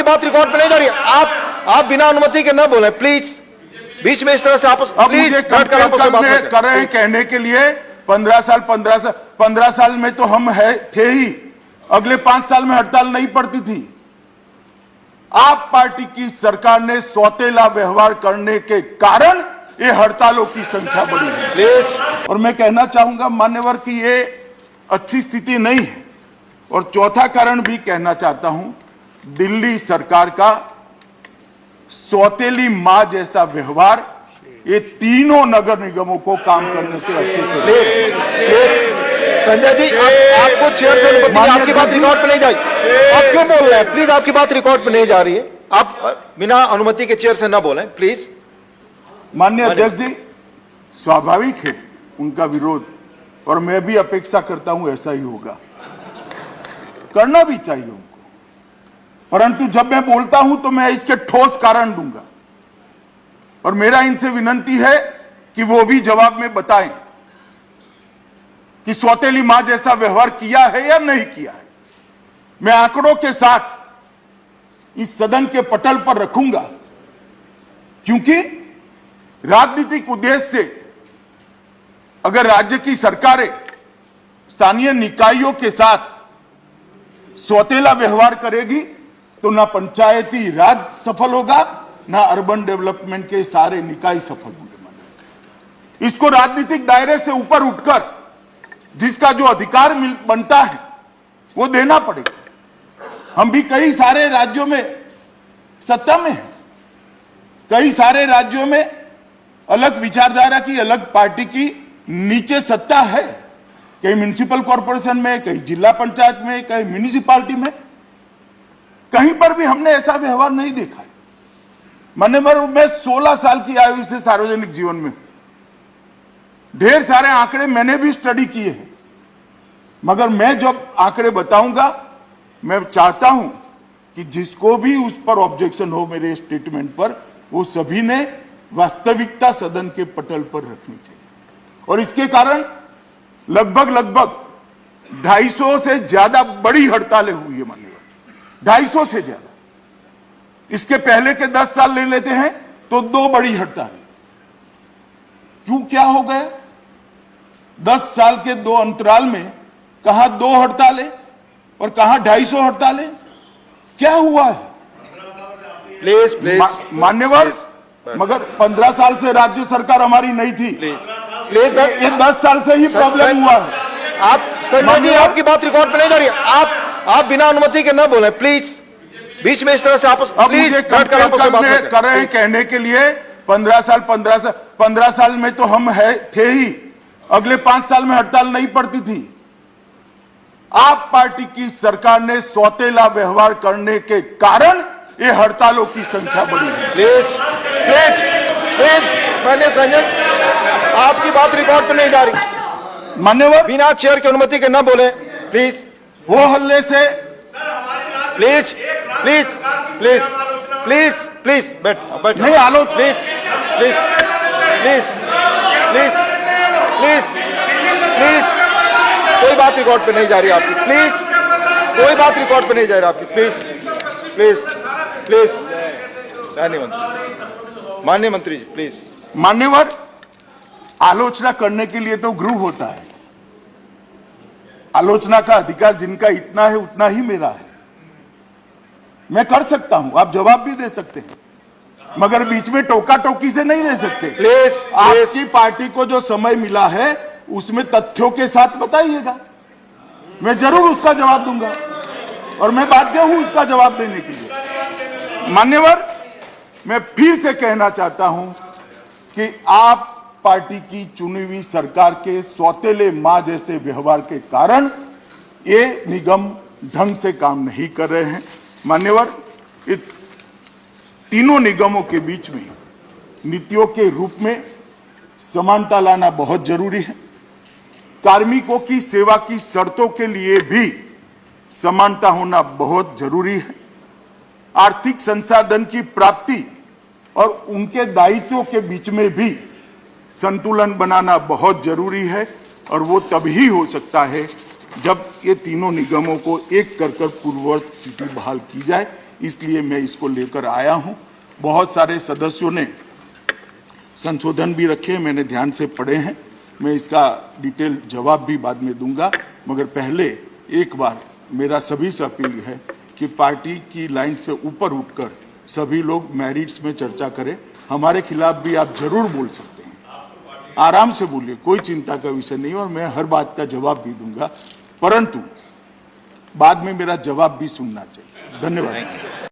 आपकी बात रिकॉर्ड पे नहीं जा रही है। आप बिना अनुमति के ना बोले प्लीज। बीच में इस तरह से आप प्लीज कर रहे हैं कहने के लिए 15 साल में तो हम थे ही, अगले 5 साल में हड़ताल नहीं पड़ती थी। आप पार्टी की सरकार ने सौतेला व्यवहार करने के कारण ये हड़तालों की संख्या बढ़ी है प्लीज। और मैं कहना चाहूंगा मान्यवर कि ये अच्छी स्थिति नहीं है। और चौथा कारण भी कहना चाहता हूं, दिल्ली सरकार का सौतेली मां जैसा व्यवहार ये तीनों नगर निगमों को काम करने से अच्छे से। संजय जी आपको चेयर से अनुमति, आपकी बात रिकॉर्ड पे नहीं जाएगी। आप क्यों बोल रहे हैं? प्लीज आपकी बात रिकॉर्ड पे नहीं जा रही है। आप बिना अनुमति के चेयर से ना बोलें प्लीज। माननीय अध्यक्ष जी, स्वाभाविक है उनका विरोध और मैं भी अपेक्षा करता हूं ऐसा ही होगा, करना भी चाहिए उनको। परंतु जब मैं बोलता हूं तो मैं इसके ठोस कारण दूंगा और मेरा इनसे विनती है कि वो भी जवाब में बताएं कि सौतेली मां जैसा व्यवहार किया है या नहीं किया है। मैं आंकड़ों के साथ इस सदन के पटल पर रखूंगा, क्योंकि राजनीतिक उद्देश्य से अगर राज्य की सरकारें स्थानीय निकायों के साथ सौतेला व्यवहार करेगी तो ना पंचायती राज सफल होगा, ना अर्बन डेवलपमेंट के सारे निकाय सफल होंगे। इसको राजनीतिक दायरे से ऊपर उठकर जिसका जो अधिकार बनता है वो देना पड़ेगा। हम भी कई सारे राज्यों में सत्ता में हैं, कई सारे राज्यों में अलग विचारधारा की, अलग पार्टी की नीचे सत्ता है, कई म्युनिसिपल कॉर्पोरेशन में, कई जिला पंचायत में, कई म्युनिसिपालिटी में। कहीं पर भी हमने ऐसा व्यवहार नहीं देखा है। मैं 16 साल की आयु से सार्वजनिक जीवन में, ढेर सारे आंकड़े मैंने भी स्टडी किए हैं, मगर मैं जब आंकड़े बताऊंगा, मैं चाहता हूं कि जिसको भी उस पर ऑब्जेक्शन हो मेरे स्टेटमेंट पर, वो सभी ने वास्तविकता सदन के पटल पर रखनी चाहिए। और इसके कारण लगभग 250 से ज्यादा बड़ी हड़तालें हुई है माननीय, 250 से ज्यादा। इसके पहले के 10 साल ले लेते हैं तो 2 बड़ी हड़ताल। क्यों, क्या हो गया? 10 साल के 2 अंतराल में कहां 2 हड़तालें और कहां 250 हड़तालें? क्या हुआ है? प्लीज प्लीज मान्यवर, मगर 15 साल से राज्य सरकार हमारी नहीं थी, ये 10 साल से ही प्रॉब्लम हुआ है। आप संजय जी आपकी बात रिकॉर्ड पे नहीं जा रही है। आप बिना अनुमति के ना बोले प्लीज। बीच में इस तरह से आप प्लीज कर रहे हैं कहने के लिए 15 साल में तो हम थे ही, अगले 5 साल में हड़ताल नहीं पड़ती थी। आप पार्टी की सरकार ने सौतेला व्यवहार करने के कारण ये हड़तालों की संख्या बढ़ी है प्लीज प्लीज प्लीज। मैंने संजय आपकी बात रिकॉर्ड पे नहीं जा रही। मान्यवर, बिना चेयर की अनुमति के ना बोले प्लीज। वो हल्ले से please please please please please बैठ नहीं आलो please please please please please please. कोई बात रिकॉर्ड पे नहीं जा रही आपकी, प्लीज। कोई बात रिकॉर्ड पे नहीं जा रही आपकी, प्लीज प्लीज प्लीज। माननीय मंत्री जी प्लीज। मान्यवर, आलोचना करने के लिए तो गृह होता है, आलोचना का अधिकार जिनका इतना है उतना ही मेरा है। मैं कर सकता हूं, आप जवाब भी दे सकते हैं, मगर बीच में टोका टोकी से नहीं दे सकते। प्लीज आपकी पार्टी को जो समय मिला है उसमें तथ्यों के साथ बताइएगा, मैं जरूर उसका जवाब दूंगा और मैं बाध्य हूं उसका जवाब देने के लिए। मान्यवर, मैं फिर से कहना चाहता हूं कि आप पार्टी की चुनी हुई सरकार के सौतेले मां जैसे व्यवहार के कारण ये निगम ढंग से काम नहीं कर रहे हैं। मान्यवर, ये तीनों निगमों के बीच में नीतियों के रूप में समानता लाना बहुत जरूरी है। कार्मिकों की सेवा की शर्तों के लिए भी समानता होना बहुत जरूरी है। आर्थिक संसाधन की प्राप्ति और उनके दायित्वों के बीच में भी संतुलन बनाना बहुत जरूरी है और वो तभी हो सकता है जब ये तीनों निगमों को एक कर पूर्ववत स्थिति बहाल की जाए। इसलिए मैं इसको लेकर आया हूं। बहुत सारे सदस्यों ने संशोधन भी रखे, मैंने ध्यान से पढ़े हैं। मैं इसका डिटेल जवाब भी बाद में दूंगा, मगर पहले एक बार मेरा सभी से अपील है कि पार्टी की लाइन से ऊपर उठकर सभी लोग मेरिट्स में चर्चा करें। हमारे खिलाफ भी आप जरूर बोल सकते हैं, आराम से बोलिए, कोई चिंता का विषय नहीं, और मैं हर बात का जवाब भी दूंगा, परंतु बाद में मेरा जवाब भी सुनना चाहिए। धन्यवाद।